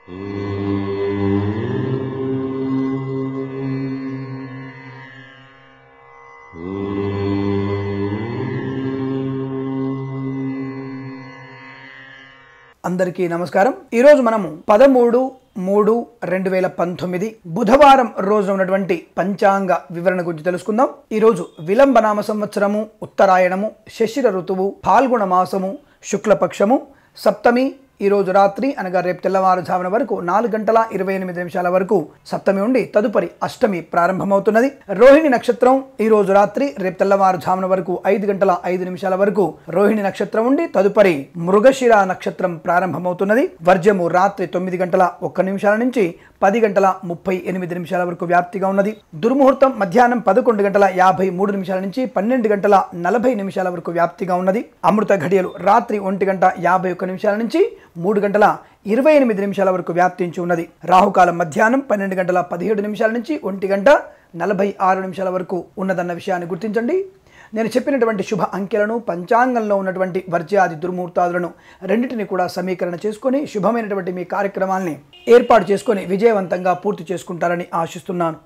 అందరికీ నమస్కారం. ఈ రోజు మనము 13/3/2019 బుధవారం రోజు ఉన్నటువంటి పంచాంగ వివరణ గురించి తెలుసుకుందాం. ఈ రోజు విలంబనామ సంవత్సరము, ఉత్తరాయణము, శశిర ఋతువు, ఫాల్గుణ మాసము, శుక్లపక్షము, సప్తమి ఈ రోజు రాత్రి అనగా రేపు తెల్లవారుజామున వరకు 4:28 వరకు సప్తమి ఉండి తదుపరి అష్టమి ప్రారంభమవుతున్నది. రోహిణి నక్షత్రం ఈ రోజు రాత్రి రేపు తెల్లవారుజామున వరకు 5:05 వరకు రోహిణి నక్షత్రం ఉండి తదుపరి మృగశిర నక్షత్రం ప్రారంభమవుతున్నది. వర్జము రాత్రి 9:01 నుంచి 10:38 వరకు వ్యాప్తిగా ఉన్నది. దుర్ముహూర్తం మధ్యాహ్నం 11:53 నుంచి 12:40 వరకు వ్యాప్తిగా ఉన్నది. అమృత ఘడియలు రాత్రి 1:51 నుంచి 3:28 వరకు వ్యాప్తించి ఉన్నది. రాహుకాలం మధ్యాహ్నం 12:17 నుంచి 1:46 వరకు ఉన్నదన్న విషయాన్ని గుర్తించండి. నేను చెప్పినటువంటి శుభ అంకెలను, పంచాంగంలో ఉన్నటువంటి వర్జ్యాది దుర్ముహూర్తాలను రెండింటిని కూడా సమీకరణ చేసుకొని శుభమైనటువంటి మీ కార్యక్రమాల్ని ఏర్పాటు చేసుకొని విజయవంతంగా పూర్తి చేసుకుంటారని ఆశిస్తున్నాను.